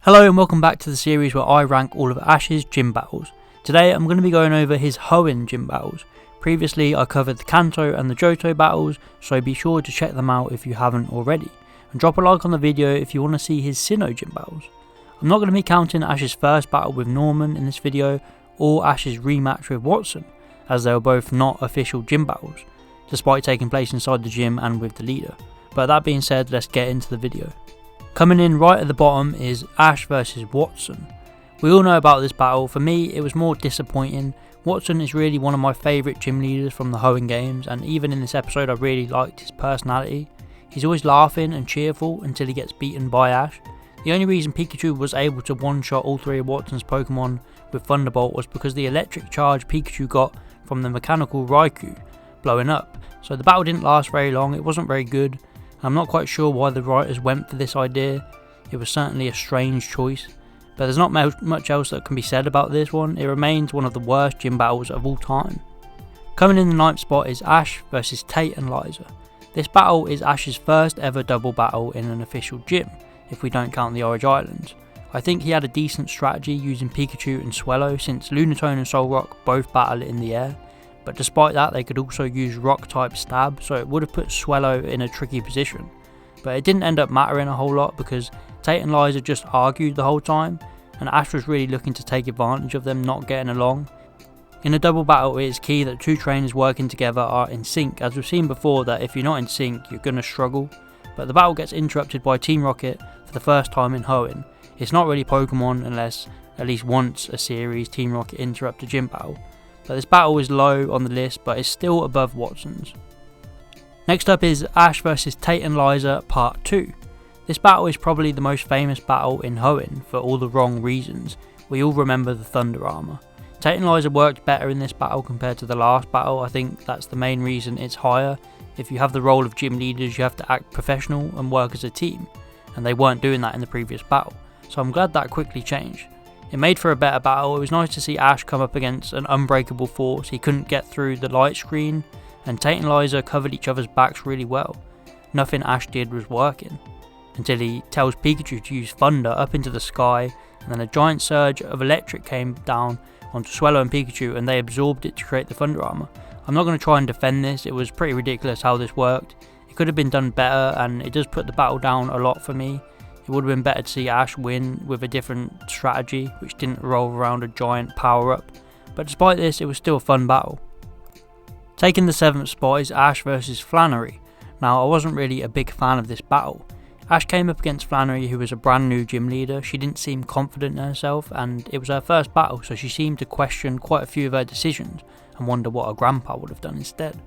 Hello and welcome back to the series where I rank all of Ash's gym battles. Today I'm going to be going over his Hoenn Gym Battles. Previously I covered the Kanto and the Johto battles, so be sure to check them out if you haven't already. And drop a like on the video if you want to see his Sinnoh Gym Battles. I'm not going to be counting Ash's first battle with Norman in this video, or Ash's rematch with Watson, as they were both not official gym battles, despite taking place inside the gym and with the leader. But that being said, let's get into the video. Coming in right at the bottom is Ashe versus Watson. We all know about this battle. For me, it was more disappointing. Watson is really one of my favourite gym leaders from the Hoenn games, and even in this episode I really liked his personality. He's always laughing and cheerful until he gets beaten by Ashe. The only reason Pikachu was able to one-shot all three of Watson's Pokemon with Thunderbolt was because the electric charge Pikachu got from the mechanical Raikou blowing up. So the battle didn't last very long, it wasn't very good. I'm not quite sure why the writers went for this idea. It was certainly a strange choice, but there's not much else that can be said about this one. It remains one of the worst gym battles of all time. Coming in the 9th spot is Ashe versus Tate and Liza. This battle is Ash's first ever double battle in an official gym, if we don't count the Orange Islands. I think he had a decent strategy using Pikachu and Swellow, since Lunatone and Solrock both battle in the air. But despite that, they could also use rock type stab, so it would have put Swellow in a tricky position. But it didn't end up mattering a whole lot because Tate and Liza just argued the whole time, and Ashe was really looking to take advantage of them not getting along. In a double battle, it is key that two trainers working together are in sync, as we've seen before that if you're not in sync you're going to struggle. But the battle gets interrupted by Team Rocket for the first time in Hoenn. It's not really Pokemon unless at least once a series Team Rocket interrupt a gym battle. But this battle is low on the list, but is still above Watson's. Next up is Ashe vs Tate and Liza Part 2. This battle is probably the most famous battle in Hoenn for all the wrong reasons. We all remember the Thunder Armor. Tate and Liza worked better in this battle compared to the last battle. I think that's the main reason it's higher. If you have the role of gym leaders, you have to act professional and work as a team, and they weren't doing that in the previous battle. So I'm glad that quickly changed. It made for a better battle. It was nice to see Ashe come up against an unbreakable force. He couldn't get through the light screen, and Tate and Liza covered each other's backs really well. Nothing Ashe did was working, until he tells Pikachu to use Thunder up into the sky, and then a giant surge of electric came down onto Swellow and Pikachu, and they absorbed it to create the Thunder Armor. I'm not going to try and defend this. It was pretty ridiculous how this worked. It could have been done better, and it does put the battle down a lot for me. It would have been better to see Ashe win with a different strategy, which didn't revolve around a giant power-up. But despite this, it was still a fun battle. Taking the 7th spot is Ashe versus Flannery. Now, I wasn't really a big fan of this battle. Ashe came up against Flannery, who was a brand new gym leader. She didn't seem confident in herself, and it was her first battle, so she seemed to question quite a few of her decisions and wonder what her grandpa would have done instead.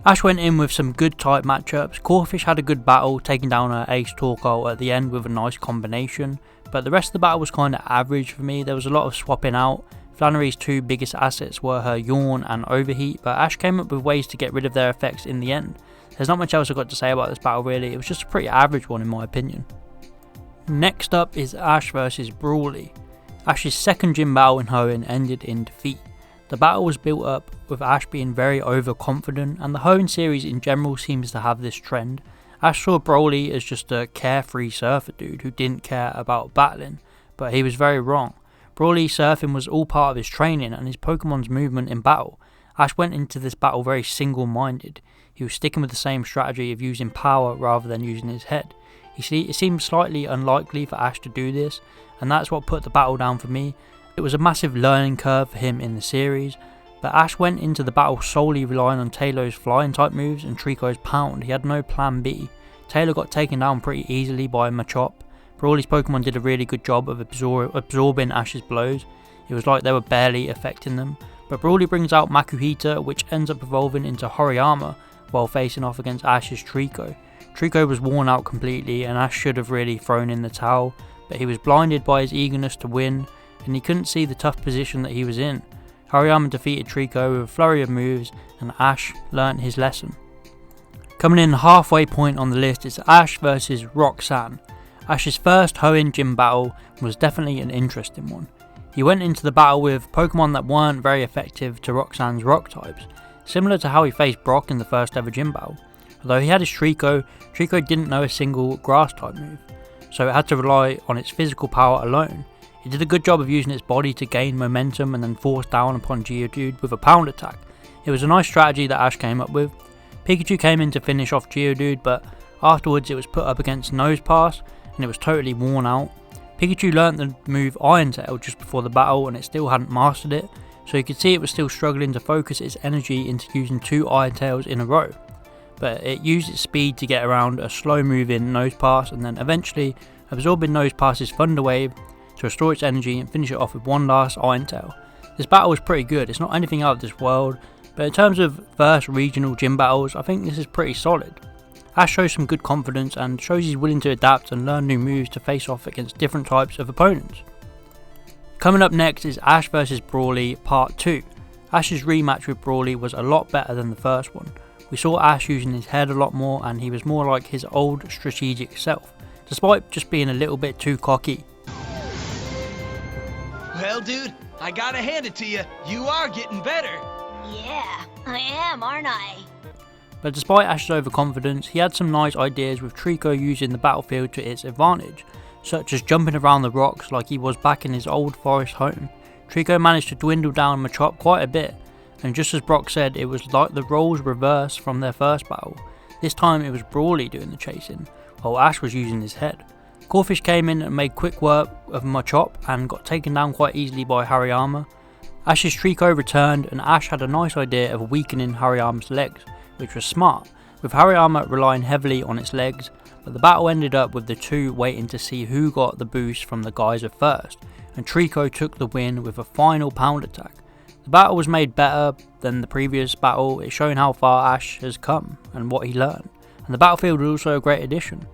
Ashe went in with some good type matchups. Corphish had a good battle, taking down her ace Torkoal at the end with a nice combination, but the rest of the battle was kind of average for me. There was a lot of swapping out. Flannery's two biggest assets were her Yawn and Overheat, but Ashe came up with ways to get rid of their effects in the end. There's not much else I've got to say about this battle really. It was just a pretty average one in my opinion. Next up is Ashe versus Brawley. Ashe's second gym battle in Hoenn ended in defeat. The battle was built up with Ashe being very overconfident, and the Hoenn series in general seems to have this trend. Ashe saw Brawley as just a carefree surfer dude who didn't care about battling, but he was very wrong. Brawley's surfing was all part of his training and his Pokemon's movement in battle. Ashe went into this battle very single-minded. He was sticking with the same strategy of using power rather than using his head. It seemed slightly unlikely for Ashe to do this, and that's what put the battle down for me. It was a massive learning curve for him in the series, but Ashe went into the battle solely relying on Taylor's flying type moves and Trico's pound. He had no plan B. Taylor got taken down pretty easily by Machop. Brawley's Pokemon did a really good job of absorbing Ashe's blows. It was like they were barely affecting them, but Brawley brings out Makuhita, which ends up evolving into Horiyama while facing off against Ashe's Trico. Trico was worn out completely, and Ashe should have really thrown in the towel, but he was blinded by his eagerness to win, and he couldn't see the tough position that he was in. Horiyama defeated Trico with a flurry of moves, and Ashe learnt his lesson. Coming in halfway point on the list is Ashe versus Roxanne. Ashe's first Hoenn Gym Battle was definitely an interesting one. He went into the battle with Pokemon that weren't very effective to Roxanne's rock types, similar to how he faced Brock in the first ever gym battle. Although he had his Trico, Trico didn't know a single grass type move. so it had to rely on its physical power alone. It did a good job of using its body to gain momentum and then force down upon Geodude with a pound attack. It was a nice strategy that Ashe came up with. Pikachu came in to finish off Geodude, but afterwards it was put up against Nose Pass and it was totally worn out. Pikachu learnt the move Iron Tail just before the battle and it still hadn't mastered it, so you could see it was still struggling to focus its energy into using 2 Iron Tails in a row. But it used its speed to get around a slow moving Nose Pass and then eventually absorbing Nose Pass's Thunder Wave to restore its energy and finish it off with one last Iron Tail. This battle was pretty good. It's not anything out of this world, but in terms of first regional gym battles, I think this is pretty solid. Ashe shows some good confidence and shows he's willing to adapt and learn new moves to face off against different types of opponents. Coming up next is Ashe vs Brawley Part 2. Ashe's rematch with Brawley was a lot better than the first one. We saw Ashe using his head a lot more and he was more like his old strategic self, despite just being a little bit too cocky. Well, dude, I gotta hand it to you. You are getting better. Yeah, I am, aren't I? But despite Ashe's overconfidence, he had some nice ideas with Trico using the battlefield to its advantage, such as jumping around the rocks like he was back in his old forest home. Trico managed to dwindle down Machop quite a bit, and just as Brock said, it was like the roles reversed from their first battle. This time it was Brawley doing the chasing, while Ashe was using his head. Corphish came in and made quick work of Machop and got taken down quite easily by Hariyama. Ashe's Trico returned and Ashe had a nice idea of weakening Hariyama's legs, which was smart, with Hariyama relying heavily on its legs, but the battle ended up with the two waiting to see who got the boost from the geyser first, and Trico took the win with a final pound attack. The battle was made better than the previous battle, it's showing how far Ashe has come and what he learned, and the battlefield was also a great addition.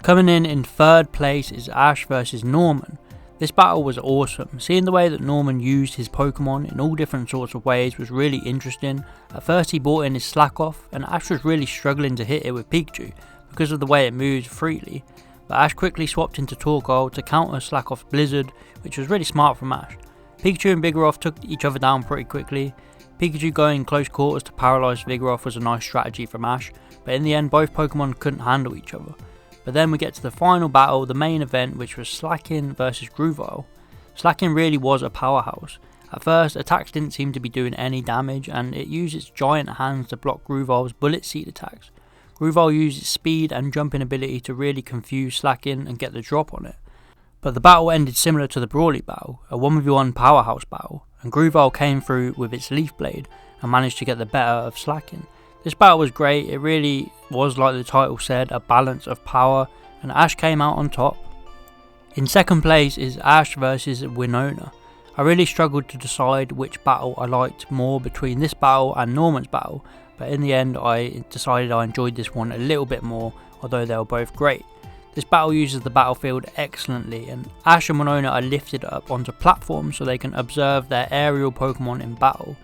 Coming in third place is Ashe vs Norman. This battle was awesome. Seeing the way that Norman used his Pokemon in all different sorts of ways was really interesting. At first he brought in his Slack Off and Ashe was really struggling to hit it with Pikachu because of the way it moves freely, but Ashe quickly swapped into Torkoal to counter Slack Off's Blizzard, which was really smart from Ashe. Pikachu and Vigoroth took each other down pretty quickly. Pikachu going close quarters to paralyze Vigoroth was a nice strategy from Ashe, but in the end both Pokemon couldn't handle each other. But then we get to the final battle, the main event, which was Slakin vs Gruvile. Slakin really was a powerhouse. At first, attacks didn't seem to be doing any damage, and it used its giant hands to block Gruvile's Bullet Seed attacks. Gruvile used its speed and jumping ability to really confuse Slakin and get the drop on it. But the battle ended similar to the Brawley battle, a 1v1 powerhouse battle, and Gruvile came through with its Leaf Blade and managed to get the better of Slakin. This battle was great, it really was, like the title said, a balance of power, and Ashe came out on top. In second place is Ashe vs Winona. I really struggled to decide which battle I liked more between this battle and Norman's battle, but in the end I decided I enjoyed this one a little bit more, although they were both great. This battle uses the battlefield excellently, and Ashe and Winona are lifted up onto platforms so they can observe their aerial Pokemon in battle.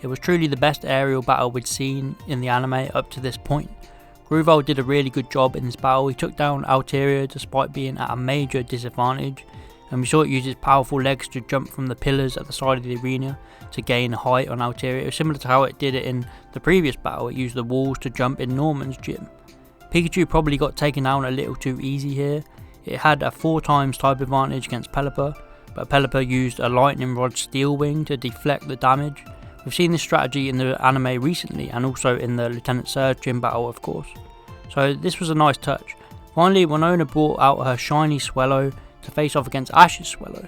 It was truly the best aerial battle we'd seen in the anime up to this point. Gruvile did a really good job in this battle. He took down Altaria despite being at a major disadvantage, and we saw it use its powerful legs to jump from the pillars at the side of the arena to gain height on Altaria. It was similar to how it did it in the previous battle. It used the walls to jump in Norman's gym. Pikachu probably got taken down a little too easy here. It had a 4 times type advantage against Pelipper, but Pelipper used a Lightning Rod Steel Wing to deflect the damage. We've seen this strategy in the anime recently and also in the Lieutenant Surge gym battle, of course. So this was a nice touch. Finally, Winona brought out her shiny Swellow to face off against Ashe's Swellow,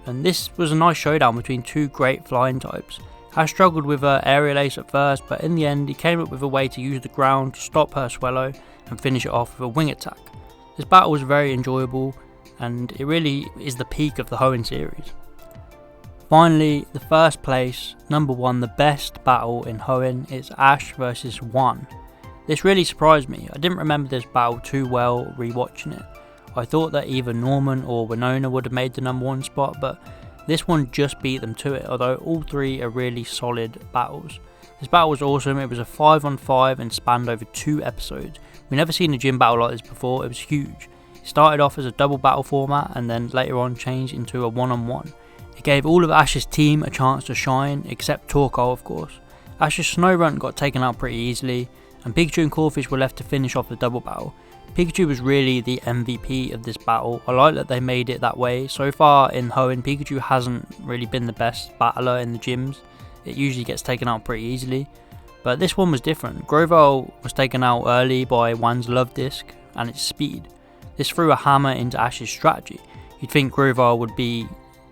and this was a nice showdown between two great flying types. Ashe struggled with her Aerial Ace at first, but in the end he came up with a way to use the ground to stop her Swellow and finish it off with a wing attack. This battle was very enjoyable and it really is the peak of the Hoenn series. Finally, the first place, number 1, the best battle in Hoenn is Ashe vs Juan. This really surprised me. I didn't remember this battle too well rewatching it. I thought that either Norman or Winona would have made the number 1 spot, but this one just beat them to it, although all 3 are really solid battles. This battle was awesome. It was a 5-on-5 and spanned over 2 episodes. We've never seen a gym battle like this before. It was huge. It started off as a double battle format and then later on changed into a 1-on-1. It gave all of Ashe's team a chance to shine, except Torkoal of course. Ashe's Snorunt got taken out pretty easily, and Pikachu and Corphish were left to finish off the double battle. Pikachu was really the MVP of this battle. I like that they made it that way. So far in Hoenn, Pikachu hasn't really been the best battler in the gyms. It usually gets taken out pretty easily. But this one was different. Grovyle was taken out early by Juan's Love Disc and its speed. This threw a hammer into Ash's strategy. You'd think Grovyle would be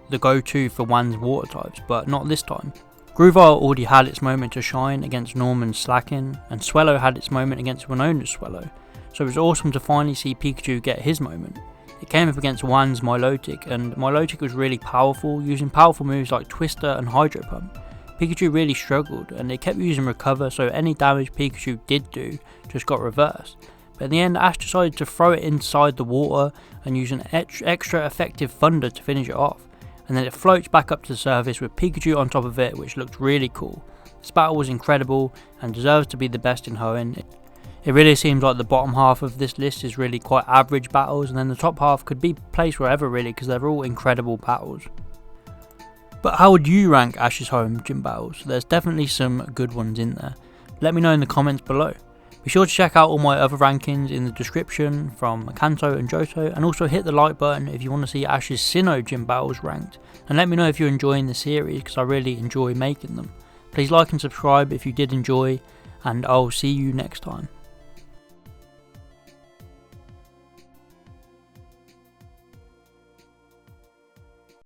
the go-to for Juan's water types, but not this time. Grovyle already had its moment to shine against Norman's Slacken, and Swellow had its moment against Winona's Swellow. So it was awesome to finally see Pikachu get his moment. It came up against Juan's Milotic, and Milotic was really powerful, using powerful moves like Twister and Hydro Pump. Pikachu really struggled, and it kept using Recover, so any damage Pikachu did do just got reversed. But in the end, Ash decided to throw it inside the water and use an extra effective Thunder to finish it off. And then it floats back up to the surface with Pikachu on top of it, which looked really cool. This battle was incredible and deserves to be the best in Hoenn. It really seems like the bottom half of this list is really quite average battles, and then the top half could be placed wherever really, because they're all incredible battles. But how would you rank Ash's Hoenn Gym Battles? There's definitely some good ones in there. Let me know in the comments below. Be sure to check out all my other rankings in the description from Kanto and Johto, and also hit the like button if you want to see Ash's Sinnoh Gym Battles ranked, and let me know if you're enjoying the series, because I really enjoy making them. Please like and subscribe if you did enjoy, and I'll see you next time.